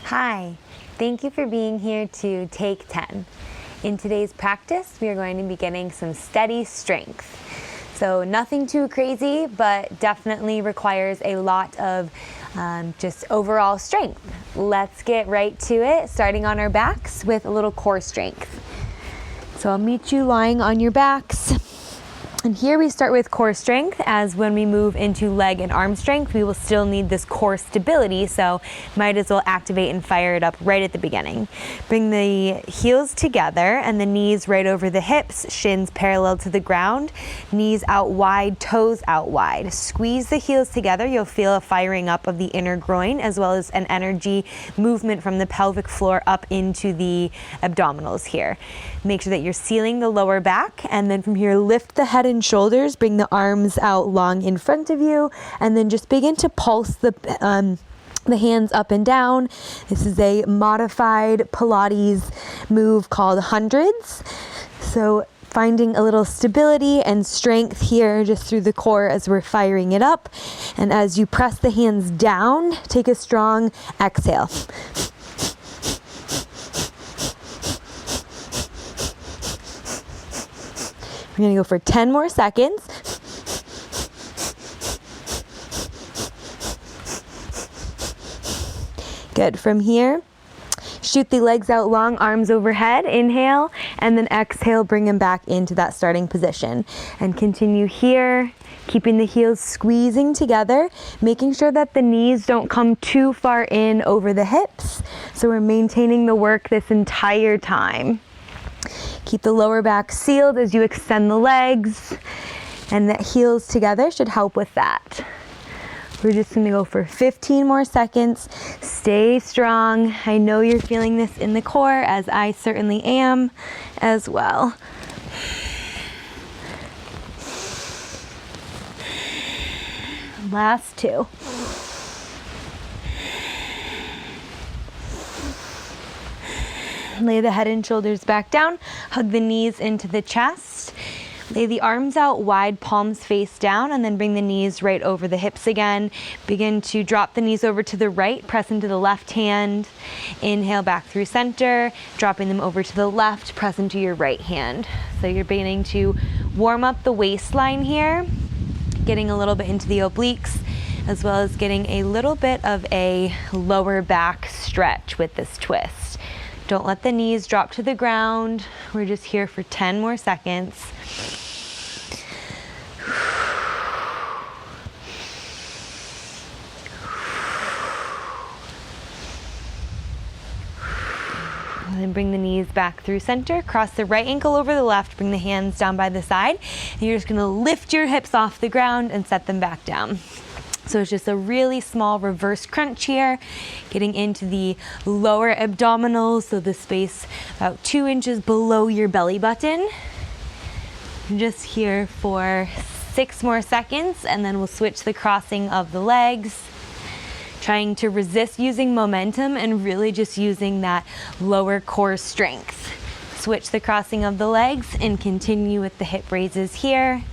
Hi, thank you for being here to Take 10. In today's practice, we are going to be getting some steady strength. So nothing too crazy, but definitely requires a lot of just overall strength. Let's get right to it, starting on our backs with a little core strength. So I'll meet you lying on your backs. And here we start with core strength, as when we move into leg and arm strength, we will still need this core stability, so might as well activate and fire it up right at the beginning. Bring the heels together and the knees right over the hips, shins parallel to the ground, knees out wide, toes out wide. Squeeze the heels together, you'll feel a firing up of the inner groin, as well as an energy movement from the pelvic floor up into the abdominals here. Make sure that you're sealing the lower back, and then from here, lift the head and shoulders, bring the arms out long in front of you, and then just begin to pulse the hands up and down. This is a modified Pilates move called hundreds. So finding a little stability and strength here just through the core as we're firing it up. And as you press the hands down, take a strong exhale. We're going to go for 10 more seconds. Good. From here, shoot the legs out long, arms overhead. Inhale, and then exhale, bring them back into that starting position. And continue here, keeping the heels squeezing together, making sure that the knees don't come too far in over the hips. So we're maintaining the work this entire time. Keep the lower back sealed as you extend the legs, and the heels together should help with that. We're just going to go for 15 more seconds. Stay strong. I know you're feeling this in the core, as I certainly am as well. Last two. Lay the head and shoulders back down, hug the knees into the chest. Lay the arms out wide, palms face down, and then bring the knees right over the hips again. Begin to drop the knees over to the right, press into the left hand. Inhale back through center, dropping them over to the left, press into your right hand. So you're beginning to warm up the waistline here, getting a little bit into the obliques, as well as getting a little bit of a lower back stretch with this twist. Don't let the knees drop to the ground. We're just here for 10 more seconds. And then bring the knees back through center. Cross the right ankle over the left. Bring the hands down by the side. And you're just gonna lift your hips off the ground and set them back down. So it's just a really small reverse crunch here, getting into the lower abdominals, so the space about 2 inches below your belly button. I'm just here for 6 more seconds, and then we'll switch the crossing of the legs, trying to resist using momentum and really just using that lower core strength. Switch the crossing of the legs and continue with the hip raises here.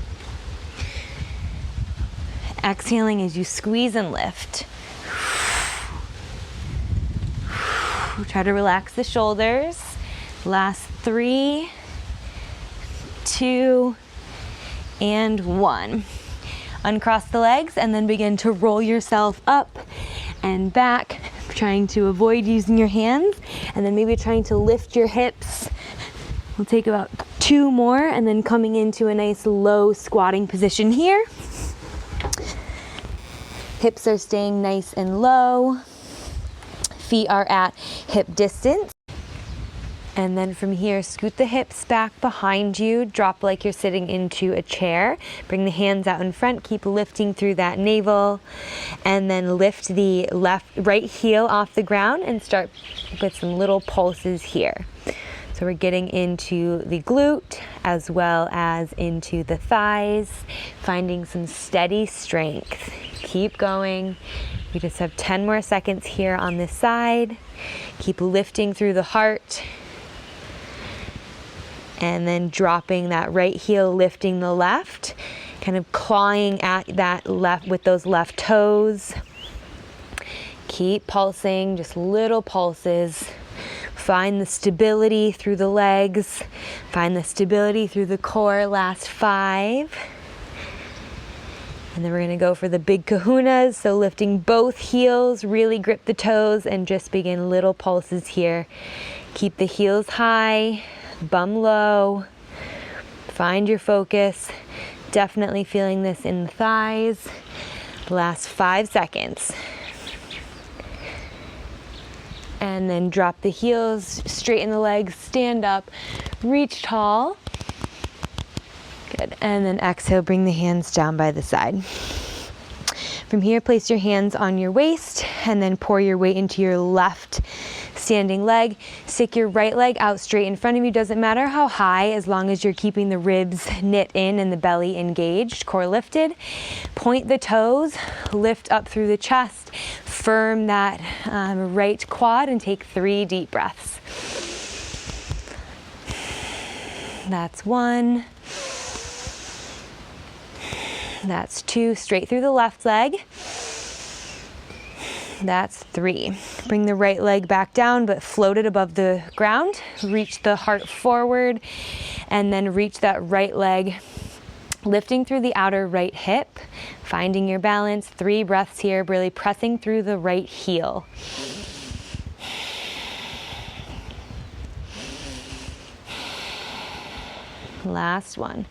Exhaling as you squeeze and lift. Try to relax the shoulders. Last 3, 2, and 1. Uncross the legs and then begin to roll yourself up and back, trying to avoid using your hands, and then maybe trying to lift your hips. We'll take about 2 more, and then coming into a nice low squatting position here. Hips are staying nice and low. Feet are at hip distance. And then from here, scoot the hips back behind you. Drop like you're sitting into a chair. Bring the hands out in front. Keep lifting through that navel. And then lift the right heel off the ground and start with some little pulses here. So we're getting into the glute as well as into the thighs, finding some steady strength. Keep going. We just have 10 more seconds here on this side. Keep lifting through the heart. And then dropping that right heel, lifting the left, kind of clawing at that left with those left toes. Keep pulsing, just little pulses. Find the stability through the legs. Find the stability through the core. Last 5. And then we're gonna go for the big kahunas. So lifting both heels, really grip the toes and just begin little pulses here. Keep the heels high, bum low. Find your focus. Definitely feeling this in the thighs. Last 5 seconds. And then drop the heels, straighten the legs, stand up, reach tall. Good. And then exhale, bring the hands down by the side. From here, place your hands on your waist and then pour your weight into your left standing leg. Stick your right leg out straight in front of you. Doesn't matter how high, as long as you're keeping the ribs knit in and the belly engaged, core lifted. Point the toes, lift up through the chest, firm that right quad and take 3 deep breaths. That's 1. That's 2, straight through the left leg. That's 3. Bring the right leg back down, but float it above the ground. Reach the heart forward, and then reach that right leg, lifting through the outer right hip, finding your balance. 3 breaths here, really pressing through the right heel. Last 1.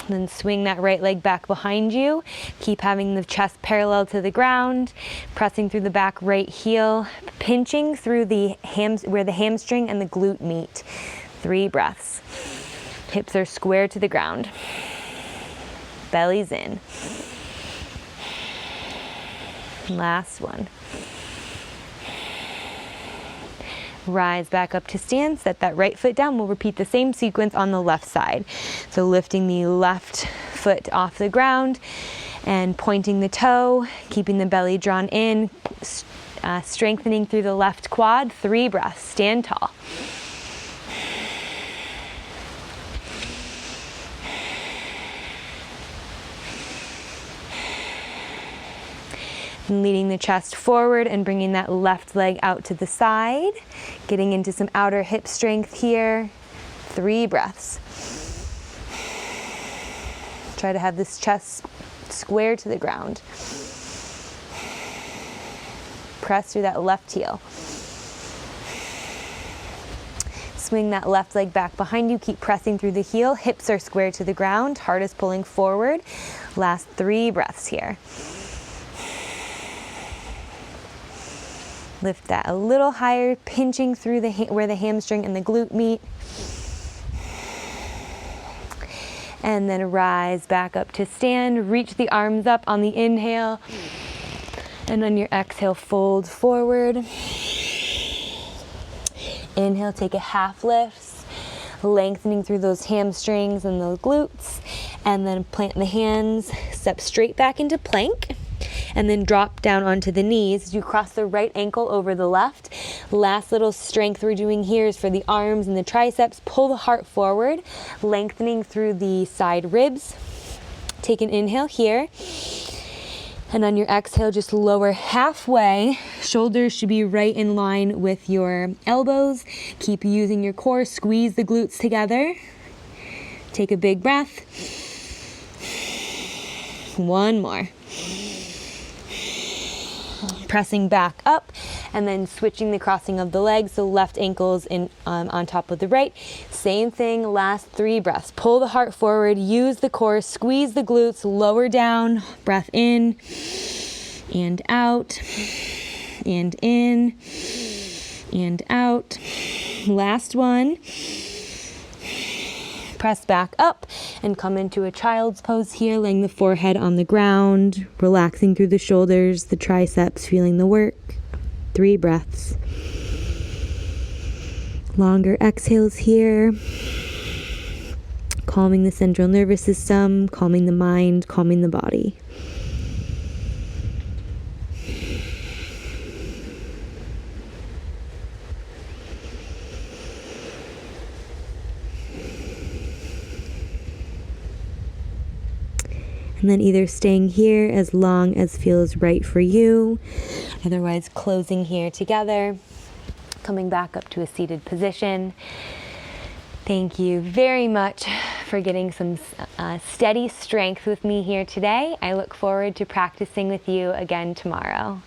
Then swing that right leg back behind you. Keep having the chest parallel to the ground, pressing through the back right heel, pinching through the where the hamstring and the glute meet. 3 breaths. Hips are square to the ground. Belly's in. Last 1. Rise back up to stand, set that right foot down. We'll repeat the same sequence on the left side. So lifting the left foot off the ground and pointing the toe, keeping the belly drawn in, strengthening through the left quad. 3 breaths, stand tall. And leading the chest forward and bringing that left leg out to the side. Getting into some outer hip strength here. 3 breaths. Try to have this chest square to the ground. Press through that left heel. Swing that left leg back behind you. Keep pressing through the heel. Hips are square to the ground. Heart is pulling forward. Last 3 breaths here. Lift that a little higher, pinching through where the hamstring and the glute meet. And then rise back up to stand. Reach the arms up on the inhale. And on your exhale, fold forward. Inhale, take a half lift, lengthening through those hamstrings and those glutes. And then plant the hands, step straight back into plank. And then drop down onto the knees as you cross the right ankle over the left. Last little strength we're doing here is for the arms and the triceps. Pull the heart forward, lengthening through the side ribs. Take an inhale here. And on your exhale, just lower halfway. Shoulders should be right in line with your elbows. Keep using your core. Squeeze the glutes together. Take a big breath. 1 more. Pressing back up and then switching the crossing of the legs, so left ankles in on top of the right. Same thing, last 3 breaths. Pull the heart forward, use the core, squeeze the glutes, lower down, breath in and out and in and out. Last 1. Press back up and come into a child's pose here, laying the forehead on the ground, relaxing through the shoulders, the triceps, feeling the work. 3 breaths. Longer exhales here. Calming the central nervous system, calming the mind, calming the body. And then either staying here as long as feels right for you, otherwise closing here together, coming back up to a seated position. Thank you very much for getting some steady strength with me here today. I look forward to practicing with you again tomorrow.